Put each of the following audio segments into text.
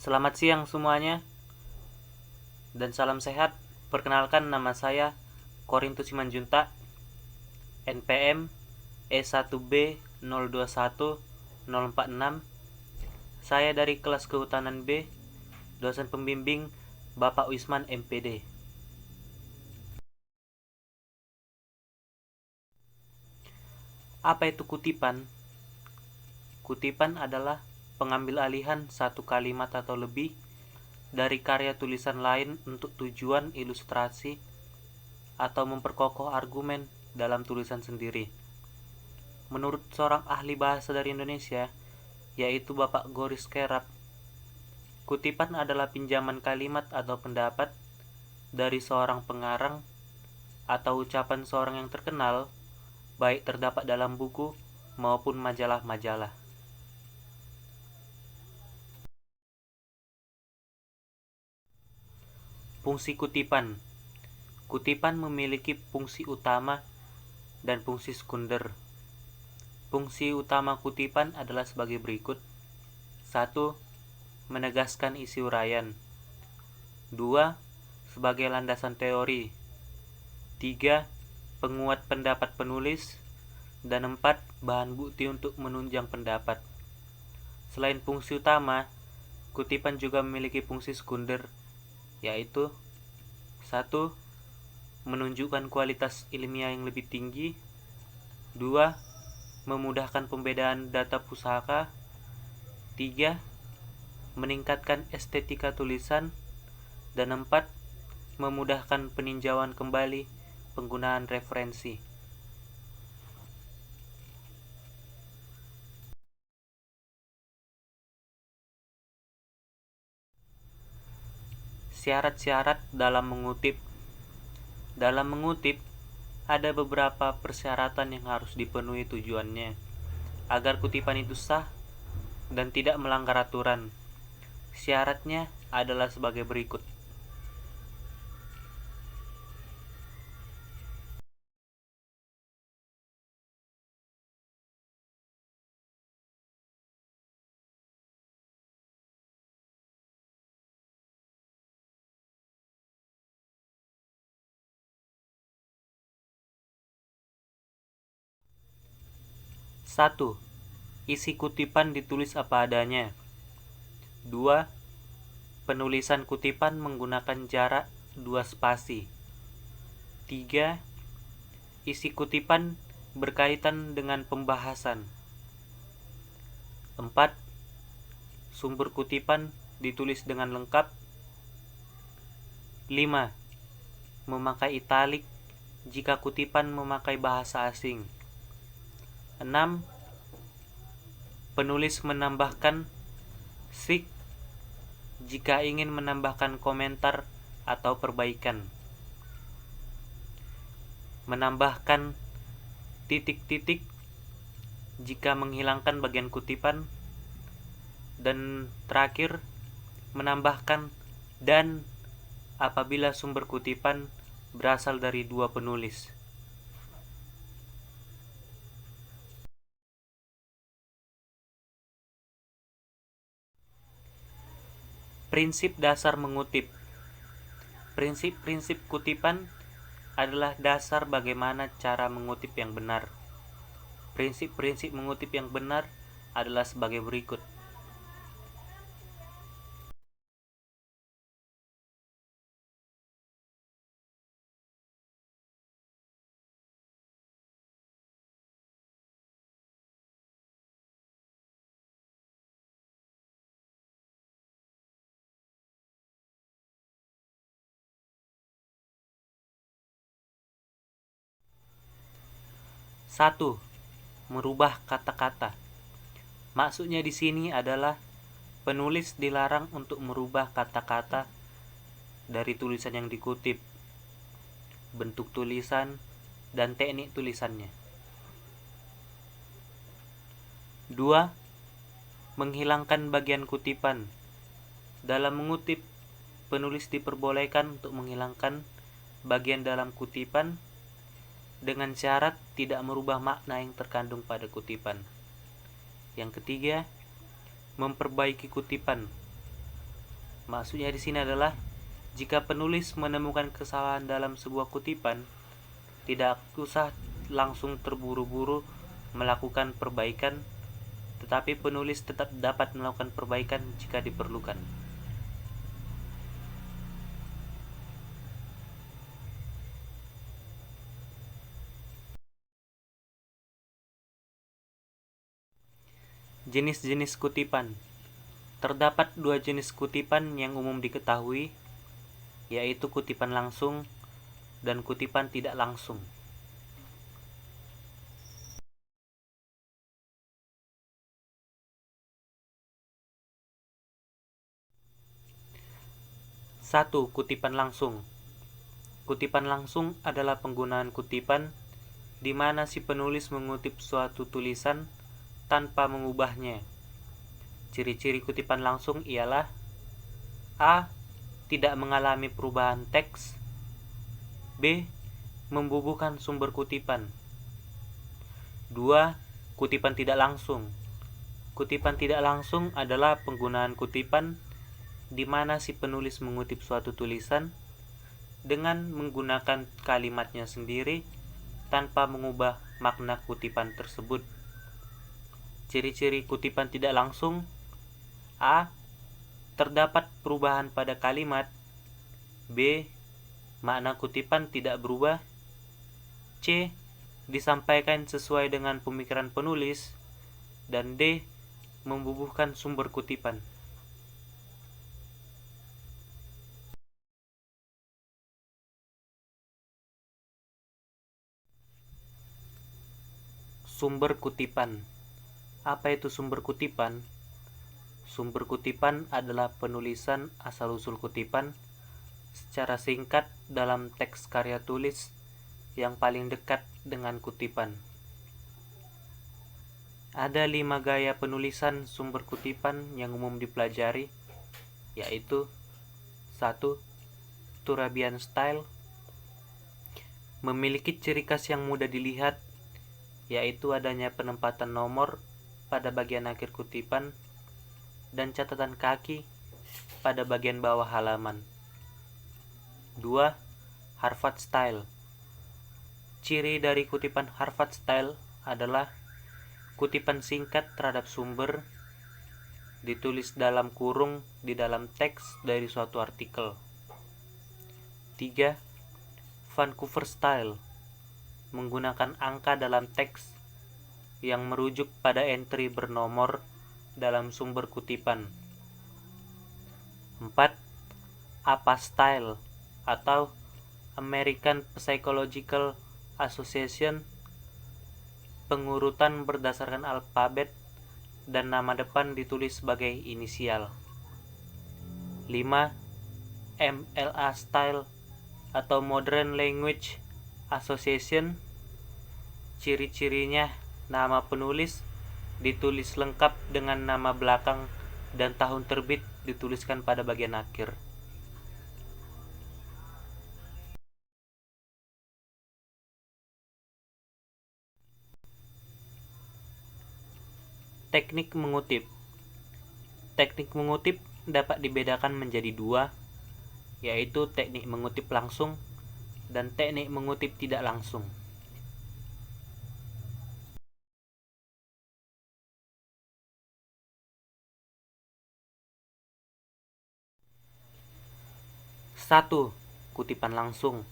Selamat siang semuanya dan salam sehat. Perkenalkan, nama saya Korintus Simanjunta, NPM E1B021046. Saya dari kelas Kehutanan B, dosen pembimbing Bapak Wisman MPD. Apa itu kutipan? Kutipan adalah pengambil alihan satu kalimat atau lebih dari karya tulisan lain untuk tujuan ilustrasi atau memperkokoh argumen dalam tulisan sendiri. Menurut seorang ahli bahasa dari Indonesia, yaitu Bapak Goris Kerap, kutipan adalah pinjaman kalimat atau pendapat dari seorang pengarang atau ucapan seorang yang terkenal, baik terdapat dalam buku maupun majalah-majalah. Fungsi kutipan. Kutipan memiliki fungsi utama dan fungsi sekunder. Fungsi utama kutipan adalah sebagai berikut. 1. Menegaskan isi uraian. 2. Sebagai landasan teori. 3. Penguat pendapat penulis. Dan 4. Bahan bukti untuk menunjang pendapat. Selain fungsi utama, kutipan juga memiliki fungsi sekunder, yaitu 1. Menunjukkan kualitas ilmiah yang lebih tinggi. 2. Memudahkan pembedaan data pusaka. 3. Meningkatkan estetika tulisan. Dan 4. Memudahkan peninjauan kembali penggunaan referensi. Syarat-syarat dalam mengutip. Dalam mengutip, ada beberapa persyaratan yang harus dipenuhi tujuannya agar kutipan itu sah dan tidak melanggar aturan. Syaratnya adalah sebagai berikut. Satu, isi kutipan ditulis apa adanya. 2. Penulisan kutipan menggunakan jarak 2 spasi. 3. Isi kutipan berkaitan dengan pembahasan. 4. Sumber kutipan ditulis dengan lengkap. 5. Memakai italik jika kutipan memakai bahasa asing. 6. Penulis menambahkan sig jika ingin menambahkan komentar atau perbaikan. Menambahkan titik-titik jika menghilangkan bagian kutipan. Dan terakhir, menambahkan dan apabila sumber kutipan berasal dari dua penulis. Prinsip dasar mengutip. Prinsip-prinsip kutipan adalah dasar bagaimana cara mengutip yang benar. Prinsip-prinsip mengutip yang benar adalah sebagai berikut. Satu, merubah kata-kata. Maksudnya di sini adalah penulis dilarang untuk merubah kata-kata dari tulisan yang dikutip, bentuk tulisan, dan teknik tulisannya. 2. Menghilangkan bagian kutipan. Dalam mengutip, penulis diperbolehkan untuk menghilangkan bagian dalam kutipan dengan syarat tidak merubah makna yang terkandung pada kutipan. Yang ketiga, memperbaiki kutipan. Maksudnya di sini adalah jika penulis menemukan kesalahan dalam sebuah kutipan, tidak usah langsung terburu-buru melakukan perbaikan, tetapi penulis tetap dapat melakukan perbaikan jika diperlukan. Jenis-jenis kutipan. Terdapat dua jenis kutipan yang umum diketahui, yaitu kutipan langsung dan kutipan tidak langsung. Satu, kutipan langsung. Kutipan langsung adalah penggunaan kutipan di mana si penulis mengutip suatu tulisan tanpa mengubahnya. Ciri-ciri kutipan langsung ialah: A. Tidak mengalami perubahan teks. B. Membubuhkan sumber kutipan. 2. Kutipan tidak langsung. Kutipan tidak langsung adalah penggunaan kutipan di mana si penulis mengutip suatu tulisan dengan menggunakan kalimatnya sendiri tanpa mengubah makna kutipan tersebut. Ciri-ciri kutipan tidak langsung: A. Terdapat perubahan pada kalimat. B. Makna kutipan tidak berubah. C. Disampaikan sesuai dengan pemikiran penulis. Dan D. Membubuhkan sumber kutipan. Sumber kutipan. Apa itu sumber kutipan? Sumber kutipan adalah penulisan asal-usul kutipan secara singkat dalam teks karya tulis yang paling dekat dengan kutipan. Ada 5 gaya penulisan sumber kutipan yang umum dipelajari, yaitu 1. Turabian style. Memiliki ciri khas yang mudah dilihat, yaitu adanya penempatan nomor pada bagian akhir kutipan dan catatan kaki pada bagian bawah halaman. 2. Harvard style. Ciri dari kutipan Harvard style adalah kutipan singkat terhadap sumber, ditulis dalam kurung di dalam teks dari suatu artikel. 3. Vancouver style. Menggunakan angka dalam teks yang merujuk pada entry bernomor dalam sumber kutipan. 4. APA style atau American Psychological Association. Pengurutan berdasarkan alfabet dan nama depan ditulis sebagai inisial. 5. MLA style atau Modern Language Association. Ciri-cirinya: nama penulis ditulis lengkap dengan nama belakang dan tahun terbit dituliskan pada bagian akhir. Teknik mengutip. Teknik mengutip dapat dibedakan menjadi dua, yaitu teknik mengutip langsung dan teknik mengutip tidak langsung. Satu, kutipan langsung.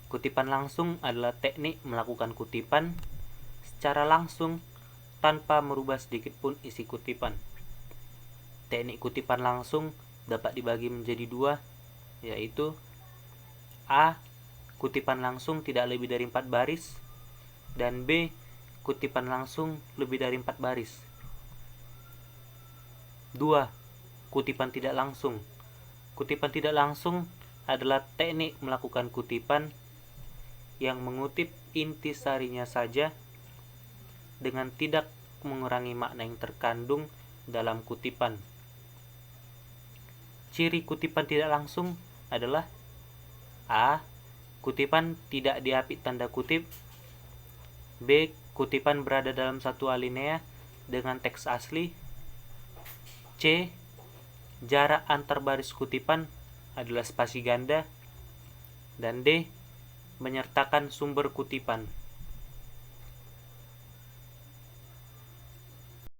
Kutipan langsung adalah teknik melakukan kutipan secara langsung tanpa merubah sedikit pun isi kutipan. Teknik kutipan langsung dapat dibagi menjadi dua, yaitu A. Kutipan langsung tidak lebih dari 4 baris, dan B. Kutipan langsung lebih dari 4 baris. 2. Kutipan tidak langsung. Kutipan tidak langsung adalah teknik melakukan kutipan yang mengutip inti sarinya saja dengan tidak mengurangi makna yang terkandung dalam kutipan. Ciri kutipan tidak langsung adalah: A. Kutipan tidak diapit tanda kutip. B. Kutipan berada dalam satu alinea dengan teks asli. C. jarak antar baris kutipan adalah spasi ganda, dan D. menyertakan sumber kutipan.